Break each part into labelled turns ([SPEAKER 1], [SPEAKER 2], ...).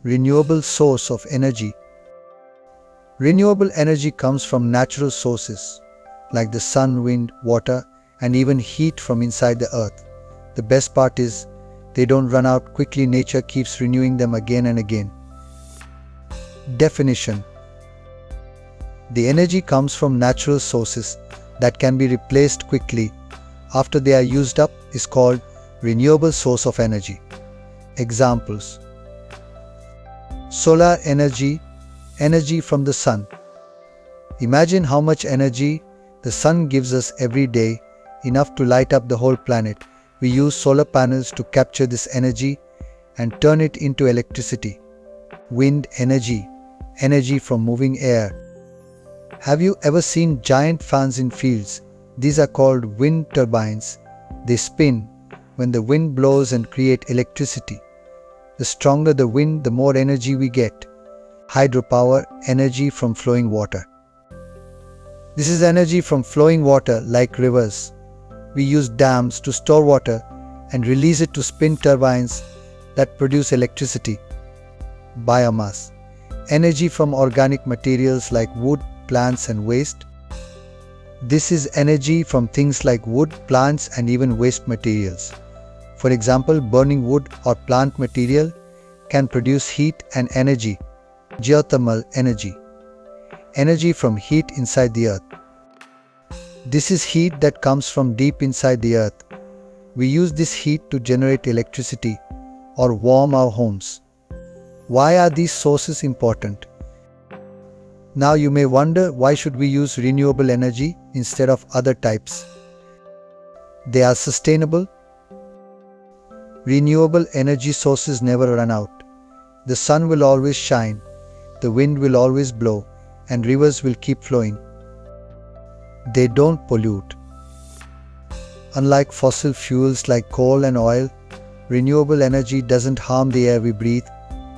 [SPEAKER 1] Renewable source of energy. Renewable energy comes from natural sources like the sun, wind, water, and even heat from inside the earth. The best part is they don't run out quickly. Nature keeps renewing them again and again. Definition: the energy comes from natural sources that can be replaced quickly after they are used up is called renewable source of energy. Examples: solar energy, energy from the sun. Imagine how much energy the sun gives us every day, enough to light up the whole planet. We use solar panels to capture this energy and turn it into electricity. Wind energy, energy from moving air. Have you ever seen giant fans in fields? These are called wind turbines. They spin when the wind blows and create electricity. The stronger the wind, the more energy we get. Hydropower, energy from flowing water. This is energy from flowing water like rivers. We use dams to store water and release it to spin turbines that produce electricity. Biomass, energy from organic materials like wood, plants, and waste. This is energy from things like wood, plants, and even waste materials. For example, burning wood or plant material can produce heat and energy. Geothermal energy, energy from heat inside the earth. This is heat that comes from deep inside the earth. We use this heat to generate electricity or warm our homes. Why are these sources important? Now you may wonder, why should we use renewable energy instead of other types? They are sustainable. Renewable energy sources never run out. The sun will always shine, the wind will always blow, and rivers will keep flowing. They don't pollute. Unlike fossil fuels like coal and oil, renewable energy doesn't harm the air we breathe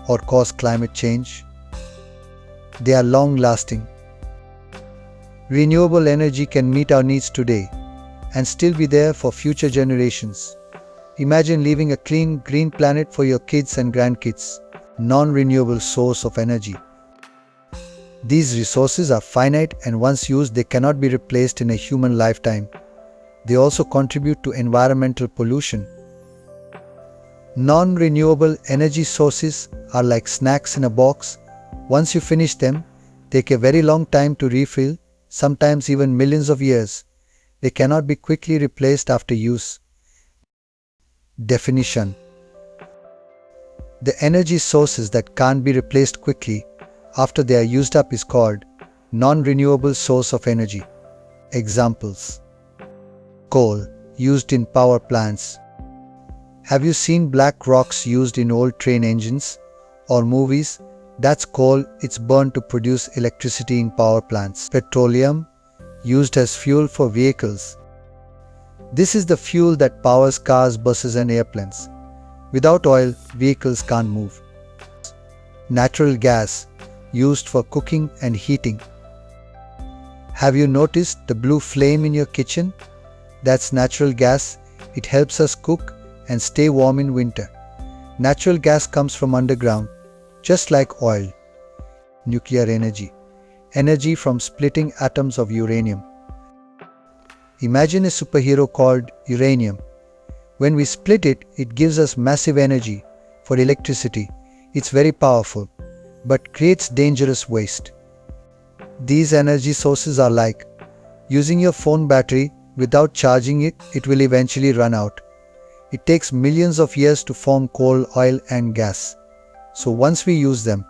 [SPEAKER 1] or cause climate change. They are long-lasting. Renewable energy can meet our needs today and still be there for future generations. Imagine leaving a clean, green planet for your kids and grandkids. Non-renewable source of energy. These resources are finite, and once used, they cannot be replaced in a human lifetime. They also contribute to environmental pollution. Non-renewable energy sources are like snacks in a box. Once you finish them, they take a very long time to refill, sometimes even millions of years. They cannot be quickly replaced after use. Definition: the energy sources that can't be replaced quickly after they are used up is called non-renewable source of energy. Examples: coal, used in power plants. Have you seen black rocks used in old train engines or movies? That's coal. It's burned to produce electricity in power plants. Petroleum, used as fuel for vehicles. This is the fuel that powers cars, buses, and airplanes. Without oil, vehicles can't move. Natural gas, used for cooking and heating. Have you noticed the blue flame in your kitchen? That's natural gas. It helps us cook and stay warm in winter. Natural gas comes from underground, just like oil. Nuclear energy, energy from splitting atoms of uranium. Imagine a superhero called uranium. When we split it, it gives us massive energy for electricity. It's very powerful, but creates dangerous waste. These energy sources are like using your phone battery. Without charging it, it will eventually run out. It takes millions of years to form coal, oil, and gas. So once we use them,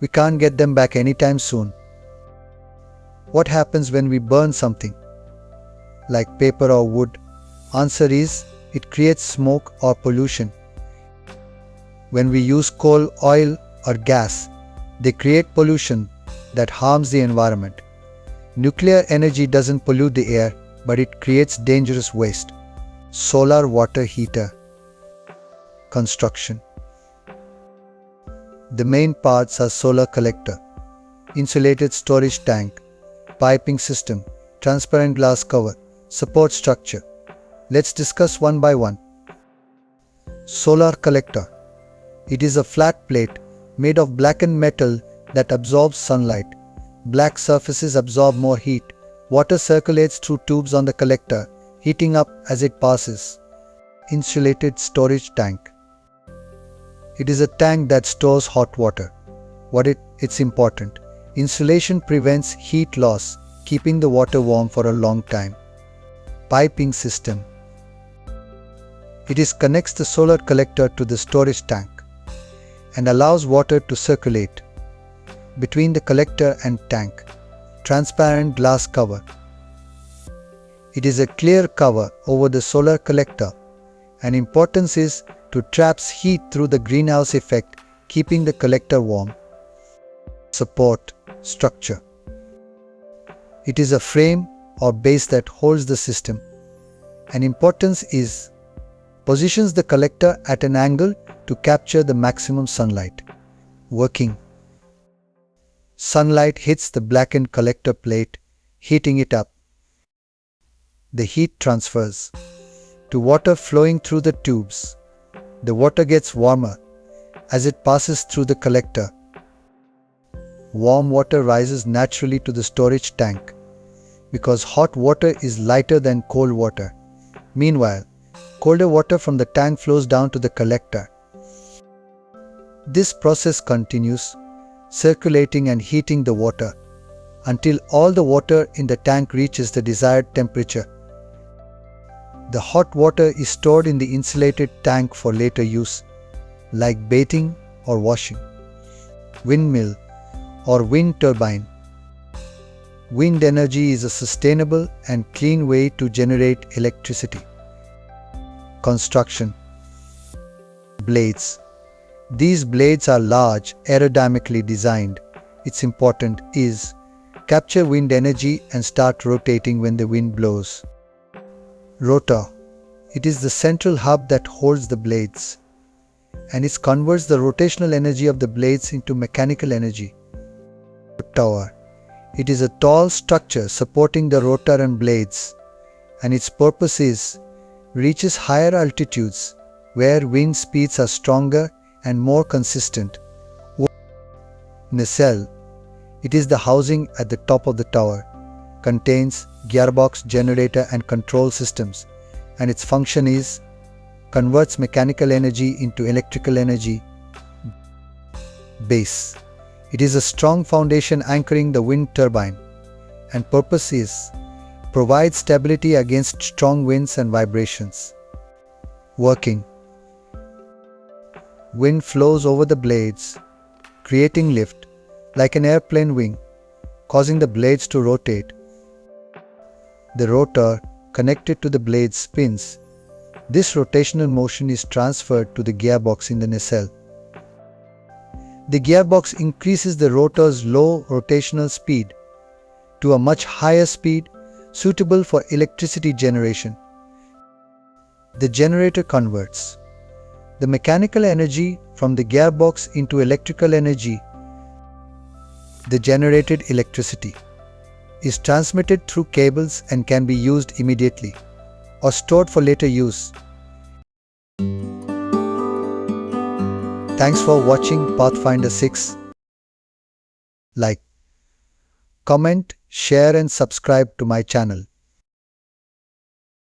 [SPEAKER 1] we can't get them back anytime soon. What happens when we burn something, like paper or wood? Answer is, it creates smoke or pollution. When we use coal, oil, or gas, they create pollution that harms the environment. Nuclear energy doesn't pollute the air, but it creates dangerous waste. Solar water heater. Construction. The main parts are solar collector, insulated storage tank, piping system, transparent glass cover, support structure. Let's discuss one by one. Solar collector. It is a flat plate made of blackened metal that absorbs sunlight. Black surfaces absorb more heat. Water circulates through tubes on the collector, heating up as it passes. Insulated storage tank. It is a tank that stores hot water. It's important. Insulation prevents heat loss, keeping the water warm for a long time. Piping system. It connects the solar collector to the storage tank and allows water to circulate between the collector and tank. Transparent glass cover. It is a clear cover over the solar collector, and importance is to traps heat through the greenhouse effect, keeping the collector warm. Support structure. It is a frame or base that holds the system, and importance is positions the collector at an angle to capture the maximum sunlight. Working. Sunlight hits the blackened collector plate, heating it up. The heat transfers to water flowing through the tubes. The water gets warmer as it passes through the collector. Warm water rises naturally to the storage tank because hot water is lighter than cold water. Meanwhile, colder water from the tank flows down to the collector. This process continues, circulating and heating the water until all the water in the tank reaches the desired temperature. The hot water is stored in the insulated tank for later use, like bathing or washing. Windmill or wind turbine. Wind energy is a sustainable and clean way to generate electricity. Construction. Blades. These blades are large, aerodynamically designed. It's important is capture wind energy and start rotating when the wind blows. Rotor. It is the central hub that holds the blades, and it converts the rotational energy of the blades into mechanical energy. Tower. It is a tall structure supporting the rotor and blades, and its purpose is reaches higher altitudes where wind speeds are stronger and more consistent. Nacelle. It is the housing at the top of the tower, contains gearbox, generator and control systems, and its function is converts mechanical energy into electrical energy. Base. It is a strong foundation anchoring the wind turbine, and purpose is provide stability against strong winds and vibrations. Working. Wind flows over the blades, creating lift, like an airplane wing, causing the blades to rotate. The rotor connected to the blades spins. This rotational motion is transferred to the gearbox in the nacelle. The gearbox increases the rotor's low rotational speed to a much higher speed suitable for electricity generation. The generator converts the mechanical energy from the gearbox into electrical energy. The generated electricity is transmitted through cables and can be used immediately or stored for later use. Thanks for watching Pathfinder 6. Like, comment, share and subscribe to my channel.